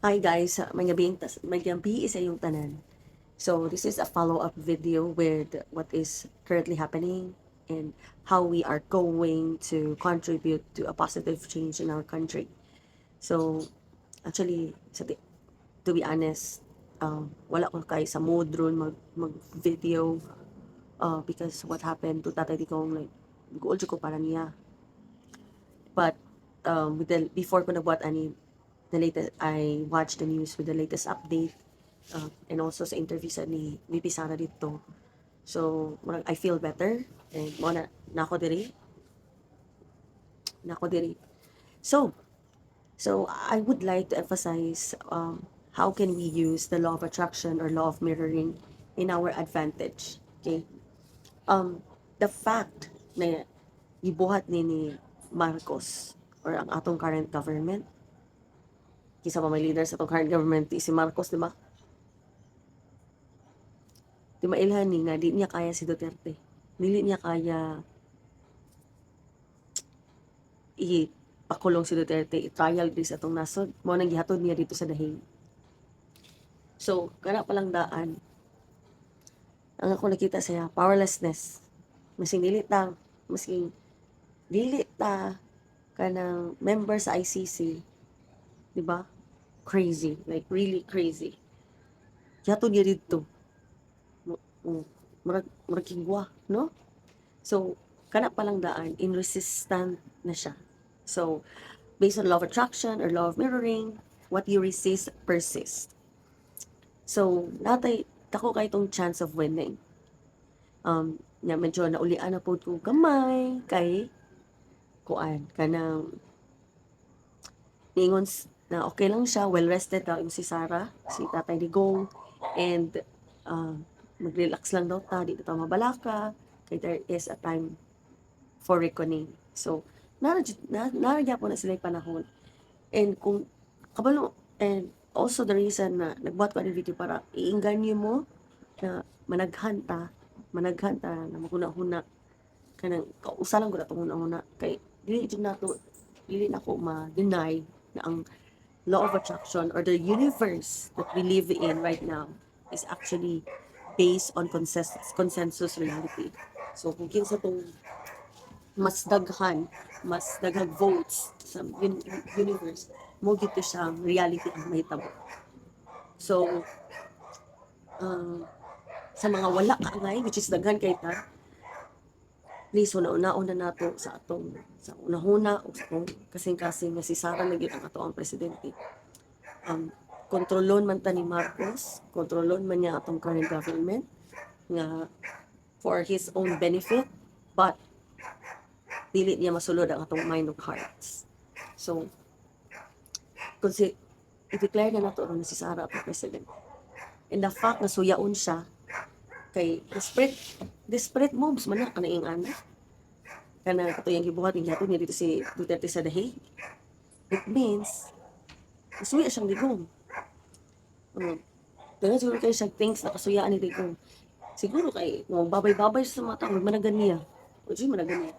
Hi guys, may gabi sa iyong tanan. So this is a follow-up video with what is currently happening and how we are going to contribute to a positive change in our country. So actually, to be honest, wala ko kay sa mood ron mag-video because what happened to tatay di kong like, guol ko para niya. But before ko nabuhat ani, the latest, I watched the news with the latest update and also sa interview sa ni VP Sara dito. So, I feel better and mo na nako diri, nako diri. So, so I would like to emphasize how can we use the law of attraction or law of mirroring in our advantage. Okay? Um, the fact na gibuhat ni Marcos or ang atong current government, kisa pa may leader sa atong current government, si Marcos, di ba? Di mailhan ni nga, di niya kaya si Duterte. Dili niya kaya ipakulong si Duterte, i-trial din sa atong nasod. Mo nang gihatod niya dito sa dahig. So, kana palang daan, ang ako nakita siya, powerlessness. Masing dili ta, masing dili ta kanang member sa ICC, di ba? Crazy, like really crazy. Gihatod niya dito. Murag kingwa, no? So, kana palang daan, in-resistant na siya. So, based on law of attraction or law of mirroring, what you resist persists. So, natay, tako kay itong chance of winning. Nga medyo naulian na po ko gamay, kay, kuan, kanang, niingon na okay lang siya, well rested daw yung si Sarah, si Tatay Digong, and uh, mag-relax lang daw ta, di na ta mabalaka, kay there is a time for reckoning. So, naradya po na sila yung panahon. And kung, kabalo, and also the reason na nagbuhat ko ang video para iinganyo mo na managhanta na maguna-huna, kanang kausalan ko na itong huna-huna, kay dili na ako ma-deny na ang law of attraction or the universe that we live in right now is actually based on consensus reality. So, kung kinsa itong mas daghang votes sa universe, mo gito siyang reality ang mahitabo. So, sa mga wala kaangay, which is daghan kay ta, please, una-una nato sa atong, sa unahuna, o sa atong kasing-kasing nga si Sara na ang ato ang presidente. Kontrolon man ta ni Marcos, kontrolon man niya atong current government, nga for his own benefit, but dili niya masulod ang atong mind of hearts. So, kung i-declare na nato na si Sara atong president. And the fact na suyaon siya, kay desperate moves man na kanaing ana. Kana katuyang gibuhat ng niya dito si Duterte sa Dahig. It means, suya siyang Digong. Dahil siguro kayo siya thinks na kasuyaan ni Digong. Siguro kay, babay-babay sa mga tao, managan niya. O di managan niya.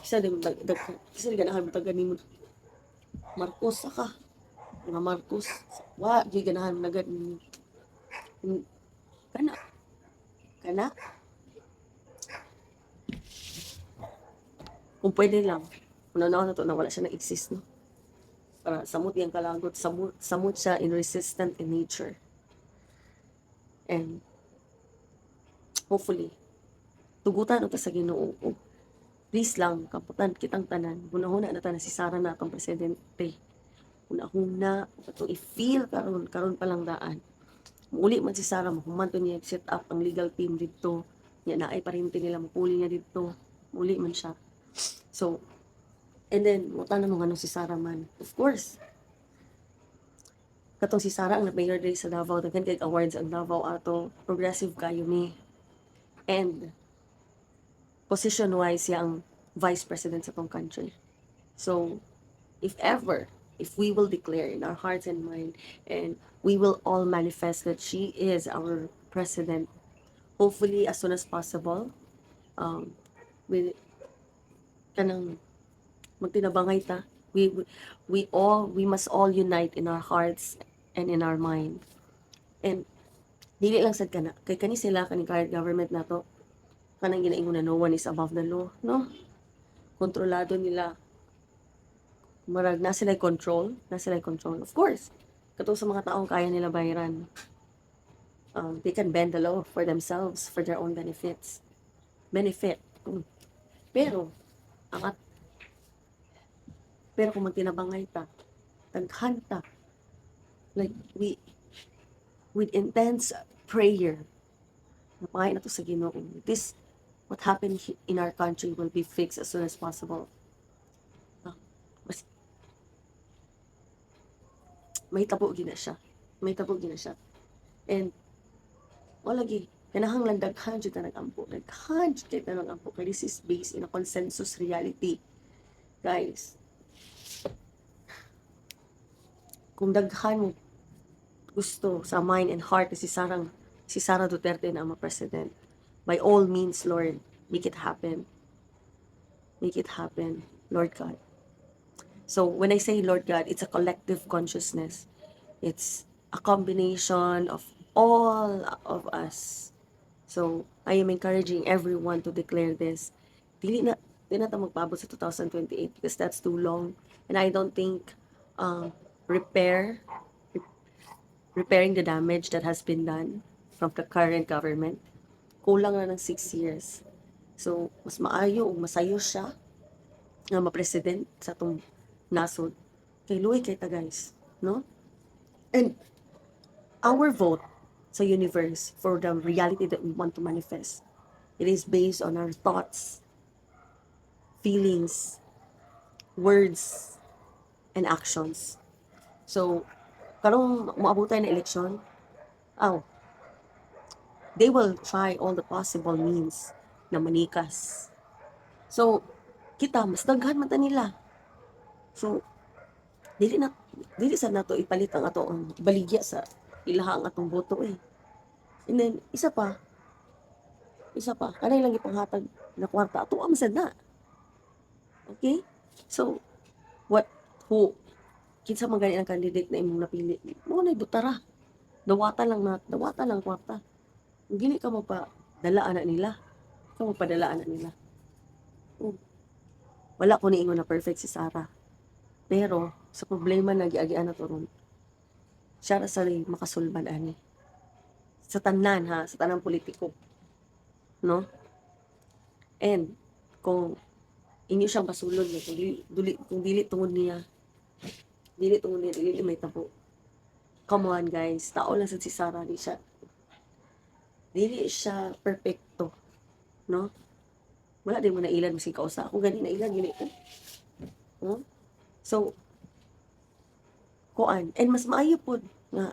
Kisa di ganahan mo tagani mo. Marcos, saka. Mga Marcos. Di ganahan mo nagad. Kana. Kana. Kung pwede lang. Kung na to na wala siya na-exist, no? Para samot yung kalagot. Samot siya in resistant in nature. And hopefully, tugutan ito sa Ginoo. Please lang, kaputan kitang tanan. Hunahuna na tanan si Sara na atong presidente. Hunahuna, ito i-feel karon pa lang daan. Muli man si Sara, mahumanto niya set up ang legal team dito. Niya na ay parinti nila, mapuli niya dito. Muli man siya. So, and then, mutan na mo si Sara man. Of course, katong si Sara ang na-mayor day sa Davao, daghan kay awards ang Davao ato, progressive kayo mi. And position-wise siya ang vice president sa tong country. So, if we will declare in our hearts and mind, and we will all manifest that she is our president, hopefully as soon as possible, with kanang magtinabangay ta, We must all unite in our hearts and in our mind. And dili lang sad kana kay kani sila kani current government nato kanang ginaingon na no one is above the law, no? Kontrolado nila, marag na sila control, of course. Katong sa mga taong kaya nila bayaran, they can bend the law for themselves, for their own benefit. Pero ang pero kung magtinabangay ta, taghan ta, like with intense prayer, napangay na to sa Ginoo, this what happened in our country will be fixed as soon as possible. Mas mahitabo gina siya. And wala gi kanahanglan daghan jud na nagampo. Daghan jud kay na nagampo kay this is based in a consensus reality. Guys, kung daghan mo gusto sa mind and heart si Sara Duterte na ang president, by all means, Lord, make it happen. Make it happen, Lord God. So when I say Lord God, it's a collective consciousness. It's a combination of all of us. So I am encouraging everyone to declare this. Dili na ta magpaabot sa 2028 because that's too long. And I don't think repairing the damage that has been done from the current government, kulang na ng 6 years. So, mas maayo o masayo siya nga ma-president sa itong nasod. Kay luoy kay ta guys, no? And our vote sa universe for the reality that we want to manifest, it is based on our thoughts, feelings, words, and actions. So, karong moabutan na eleksyon, they will try all the possible means na manikas. So, kita, mas daghan man ta nila. So, dili sad nato ipalit ang ato ang baligya sa ilaha ang atong boto eh. And then, isa pa, kanay lang ipanghatag na kwarta, ato ang sad na. Okay? So, who, kinsa man gani ang candidate na imong napili, mo na ibutara. Dawata lang kwarta. Gili ka mo pa dalaan na nila. Wala ko niingon na perfect si Sara. Pero, sa problema na giagian na to ron, siya ra sa makasulban ani. Sa tanan ha, sa tanang politiko. No? And, kung inyo siyang pasulod niya, kung dili tungod niya, dili may tabo. Come on guys, tao lang sa si Sara, dili siya perfecto. No? Wala din mo na ilan masing kausa. Kung gani na ilan, gini ko. No? So, kuan. And mas maayo po nga,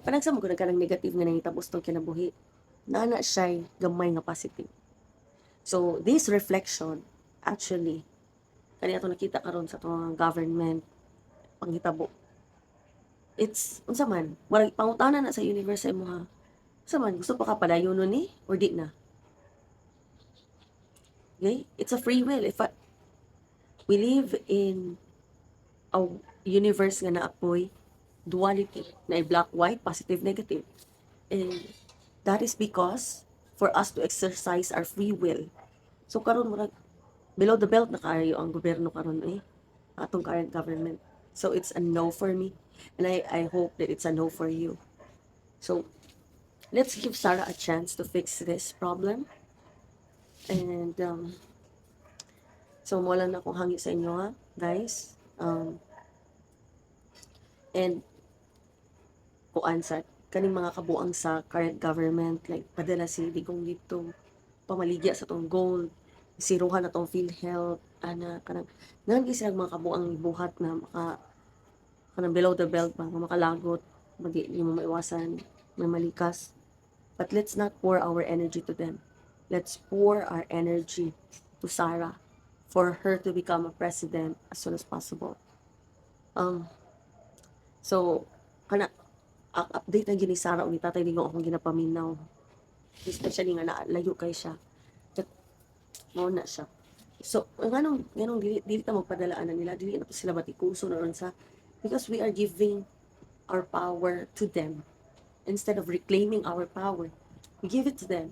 panagsa mo ko kanang negative nga nangitapos tong kinabuhi. Nana siya gamay nga positive. So, this reflection, actually, kani ato nakita karon sa itong government, panghitabo. It's, unsa man, marag pangutana na sa universe mo ha. Unsa man, gusto pa ka padayon nun ni? Or di na? Okay? It's a free will. We live in a universe nga naapoy duality, na black-white, positive-negative. And that is because for us to exercise our free will. So karon murag below the belt na kayo ang gobyerno karon atong current government. So it's a no for me, and I hope that it's a no for you. So let's give Sara a chance to fix this problem. And so mo lang akong hangi sa inyo ha, guys. And kuan sa kaning mga kabuang sa current government, like padala si Digong dito pamaligya sa tong gold, siruhan na tong PhilHealth, kanang silang mga kabuang buhat na kanang below the belt ba, nga makalagot, hindi mo maiwasan na malikas. But let's not pour our energy to them. Let's pour our energy to Sara for her to become a president as soon as possible. So, update na gini Sara ug ni Tatay Digong akong ginapaminaw. Especially nga layo kay siya. Mao na siya. So, nganong dili ta magpadalaan na nila, dili na to sila batikuso na ron sa, because we are giving our power to them instead of reclaiming our power. We give it to them.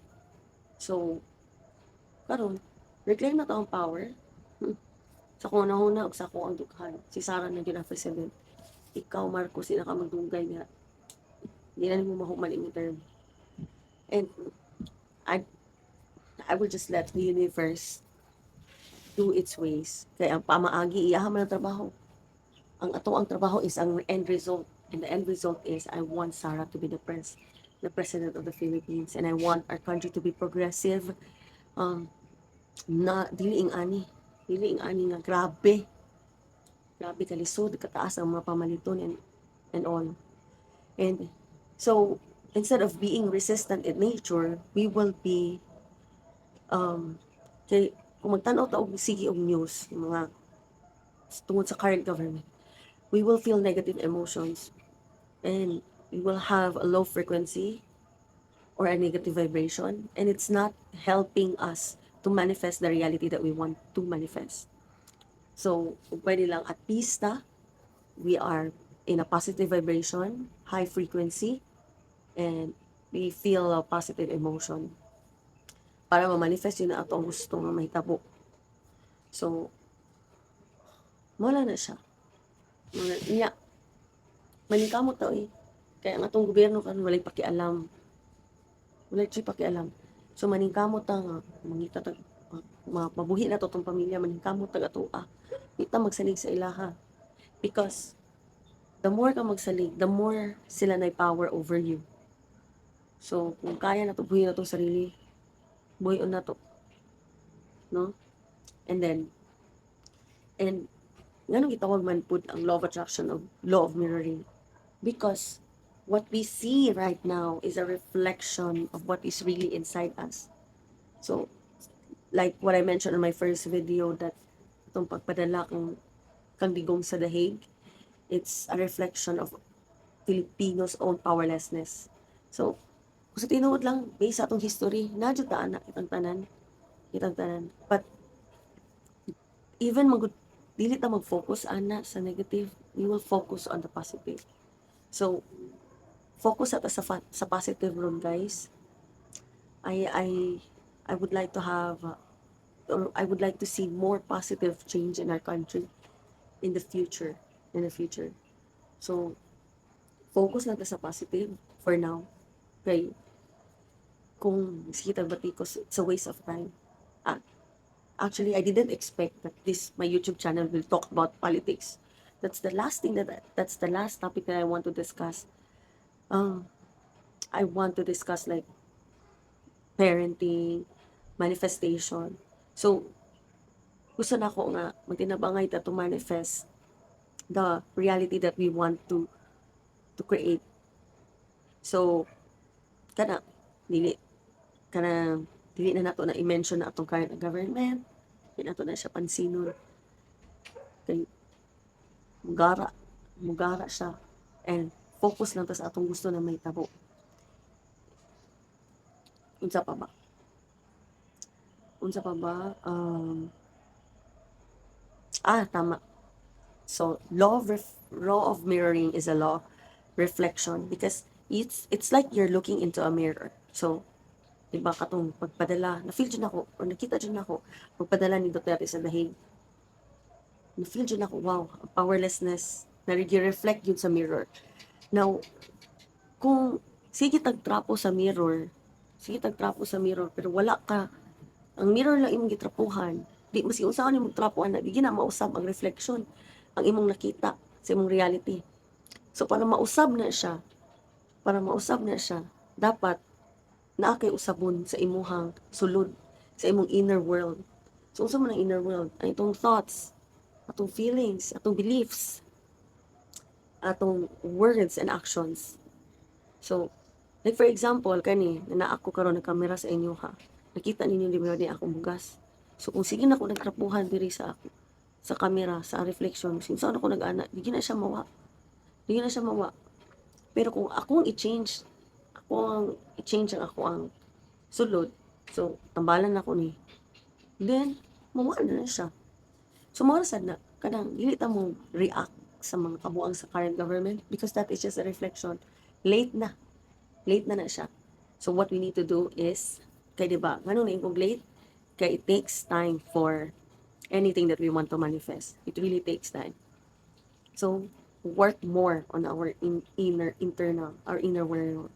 So, karon reclaim na to ang power. Sa kung una ug sa ako ang dughan. Si Sara na gyud ang president. Ikaw, Marcos, di na ka magdugay nga. Di na nimo mahuman imong term. And I I will just let the universe do its ways. Kaya ang pamaagi, iyahan man ang trabaho. Ang trabaho is ang end result. And the end result is I want Sarah to be the president of the Philippines. And I want our country to be progressive. Um, na dili ing ani. Dili ing ani nga grabe. Grabe kalisod, kataas ang mga pamaliton and all. And so, instead of being resistant in nature, we will be, kay, kung magtanaw ta og sige og news, yung mga tungod sa current government, we will feel negative emotions and we will have a low frequency or a negative vibration, and it's not helping us to manifest the reality that we want to manifest. So, kung pwede lang at peace ta, we are in a positive vibration, high frequency, and we feel a positive emotion para ma-manifest yun na ato ang gusto nga mahitabo. So, wala na siya. Niya, maningkamot to eh. Kaya ang atong gobyerno kan walay pakialam. Walay pakialam. So, maningkamot ta nga, mangita ta, mabuhi na to tong pamilya, maningkamot ta ato Kita magsalig sa ilaha. Because, the more ka magsalig, the more sila na power over you. So, kung kaya na to, buhay na to sarili, buhay na to. No? And then, ganun gitawag man pud ang law of attraction of law of mirroring. Because, what we see right now is a reflection of what is really inside us. So, like what I mentioned in my first video, that itong pagpadala kang digong sa The Hague, it's a reflection of Filipinos' own powerlessness. So, kung sa tinuod lang, based sa atong history, nadyo ta anak itang tanan. But, even dili ta mag-focus ana sa negative, we will focus on the positive. So, focus ata sa positive ron, guys. I would like to have, or I would like to see more positive change in our country in the future. So, focus na ta sa positive for now. Kay, kung sige batikos, it's a waste of time. Actually, I didn't expect that my YouTube channel will talk about politics. That's the last topic that I want to discuss. I want to discuss like parenting, manifestation. So, gusto na ko nga magtinabangay ta to manifest the reality that we want to create. So, kana dili na nato na i-mention na atong current government, di nato na siya pansinon. Kay mugara siya, and focus lang ta sa atong gusto na may tabo. Unsa pa ba? Tama. So, law of mirroring is a law reflection, because it's like you're looking into a mirror. So, diba katong pagpadala, na-feel dyan ako, or nakita dyan ako, pagpadala ni Duterte sa The Hague, na-feel dyan ako, wow, powerlessness, reflect yun sa mirror. Now, kung sige tagtrapo sa mirror, pero wala ka, ang mirror lang imong gitrapuhan, di maski unsaon imong trapuan na, di na mausab ang reflection, ang imong nakita sa imong reality. So, para mausab na siya, dapat naa kay usabon sa imuhang sulod, sa imong inner world. So, unsa man ang inner world? Ang itong thoughts, atong feelings, atong beliefs, atong words and actions. So, like for example, kani, na ako karon na kamera sa inyo ha. Nakita ninyo di ba ni akong bugas. So, kung sige na ako nagtrapuhan diri sa ako, sa camera, sa reflection, sinsa ako nag-ana, di na siya mawa. Pero kung akong i-change ang ako ang sulod, so tambalan ako ni Then, mawala na siya. So, mawala sad na, kanang, dili ta mo react sa mga kabuang sa current government because that is just a reflection. Late na. Late na siya. So, what we need to do is, kay diba, ganun na yung late, kay it takes time for anything that we want to manifest. It really takes time. So, work more on our our inner world,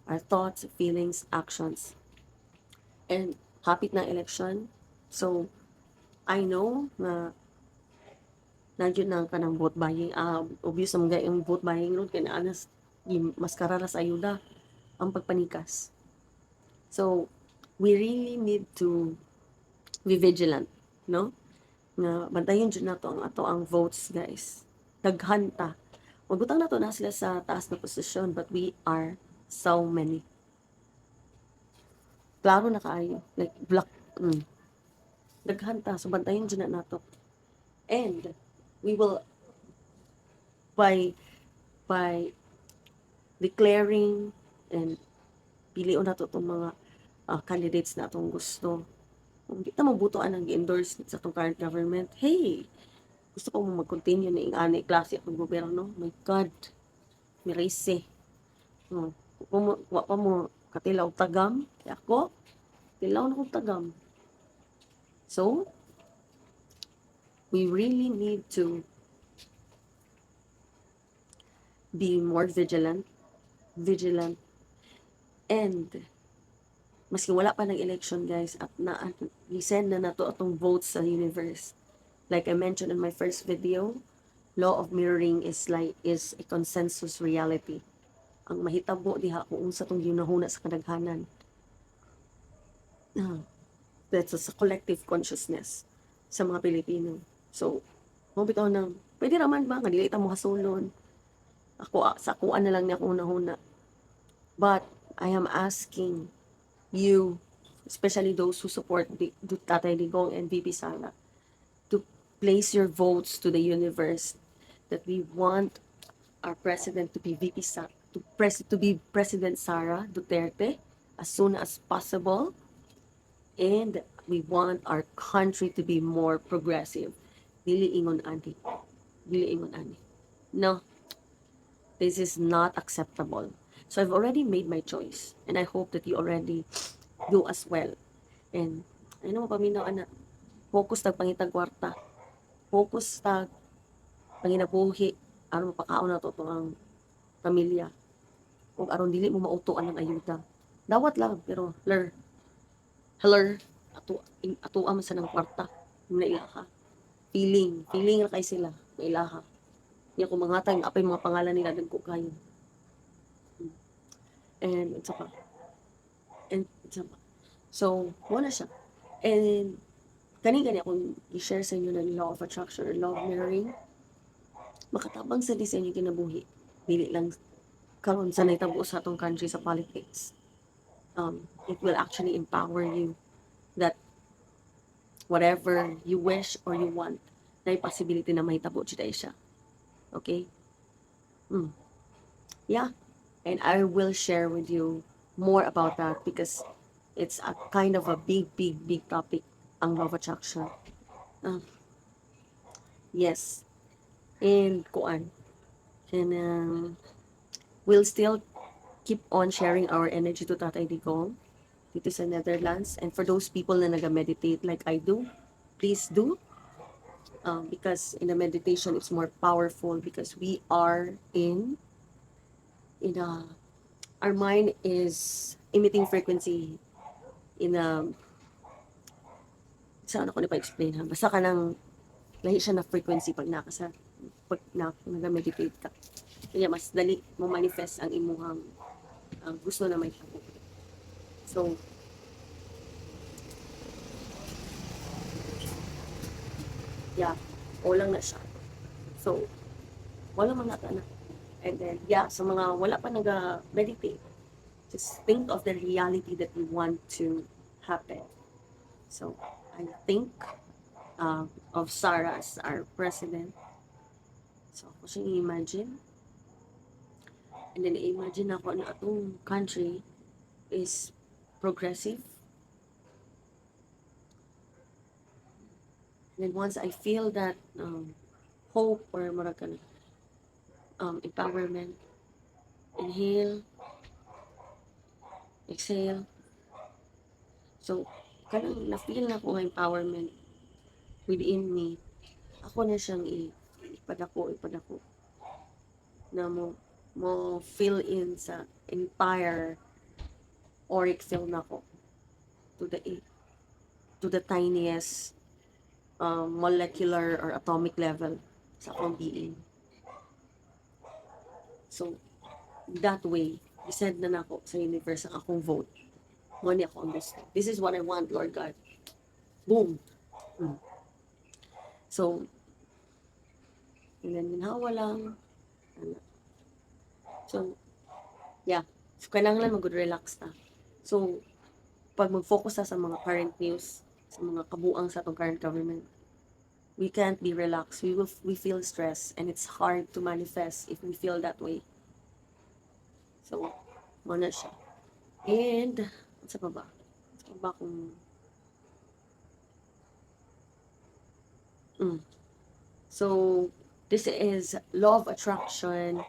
our thoughts, feelings, actions. And hapit na election. So, I know na nandiyon na ka ng vote buying. Obvious na mga yung vote buying ron, kaya anas, mas kararas ayuda ang pagpanikas. So, we really need to be vigilant, no? Nga bantayan jud nato ang ato ang votes, guys. Daghan ta. Magbutang nato na sila sa taas na posisyon, but we are so many. Klaro na kaayo. Like, black, daghan ta. So, bantayan jud na nato. And, we will, by declaring and pilion nato itong mga candidates na itong gusto. Kung di ta mabutuan ang endorse sa itong current government, hey, gusto ko mo mag-continue na yung ani klase akong gobyerno. My God, mirese. Wa pa mo katilaw tagam. Kaya ako, tilaw na kong tagam. So, we really need to be more vigilant, and maski wala pa ng election, guys, at i-send na nato atong votes sa universe. Like I mentioned in my first video, law of mirroring is a consensus reality. Ang mahitabo diha kung unsa tong ginahuna sa kadaghanan. That's sa collective consciousness sa mga Pilipino. So, mo bitaw nang pwede raman ba nga dili ta mo hasulon. Sa kuan na lang niya kung una-una. But I am asking you, especially those who support Tatay Digong and VP Sara, to place your votes to the universe that we want our president to be to be President Sara Duterte as soon as possible, and we want our country to be more progressive. Dili ingon ani. Dili ingon ani. No, this is not acceptable. So I've already made my choice, and I hope that you already do as well. And ano mo paminaw ana, focus tag pangitag kwarta. Focus tag panginabuhi aron mapakaon na to ang pamilya. Kung aron dili mo mautuan ng ayuda. Dawat lang pero hello ato man sa nang kwarta. Na ilaha. Feeling ra kay sila. Na ilaha. Niya kung mga tayong apay mga pangalan nila dagko kayo. And it's pa. And it's pa. So, wala siya. And kani akong i-share sa inyo ng law of attraction or law of mirroring, makatabang sa disenyo kinabuhi. Dili lang karon sa naitabo sa atong country sa politics. It will actually empower you that whatever you wish or you want, na possibility na mahitabo jud siya. Okay? Yeah. And I will share with you more about that because it's a kind of a big topic, ang law of attraction. Yes. And kuan. And we'll still keep on sharing our energy to Tatay Digong dito sa Netherlands. And for those people na nag-meditate like I do, please do. Because in the meditation, it's more powerful because we are in a, our mind is emitting frequency in a, saan ako na pa-explain ha? Basta ka nang, lahi siya na frequency pag nag-meditate ka. Kaya mas dali mo manifest ang imuhang gusto na may tabo. So, yeah, o lang na siya. So, wala man nata na. And then, yeah, sa mga wala pa nag-meditate, just think of the reality that you want to happen. So, I think of Sarah as our president. So, ako siya i-imagine. And then, i-imagine ako na atong country is progressive. And then once I feel that hope or mura ka na, empowerment, inhale, exhale. So, kanang na-feel na ko nga empowerment within me. Ako na siyang ipadako na mo fill in sa entire auric field na ko to the tiniest molecular or atomic level sa akong being. So, that way, isend na nako sa universe ang akong vote. Mo ni ako understand. This is what I want, Lord God. Boom. Mm. So, and then minhawa lang. Ano. So, yeah. So, kailangan lang mag-relax ta. So, pag mag-focus sa mga current news, sa mga kabuang sa atong current government, we can't be relaxed. We feel stress and it's hard to manifest if we feel that way. So, mo na siya. And, sa pa ba? Sa pa ba kung so this is law of attraction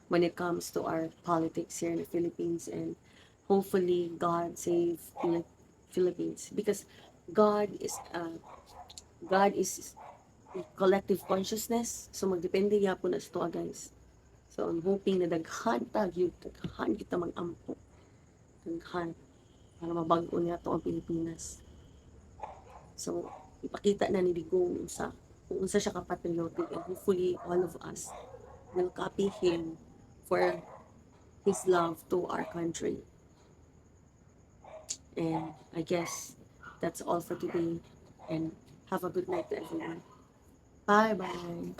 when it comes to our politics here in the Philippines, and hopefully God save Philippines, because God is God is collective consciousness, so magdepende yapon na ito guys. So I'm hoping na daghan kita mag-ampo, daghan para mabago niya to ang Pilipinas. So ipakita na ni Digong kung unsa siya ka-patriotic, and hopefully all of us will copy him for his love to our country. And I guess that's all for today. And have a good night to everyone. Bye bye.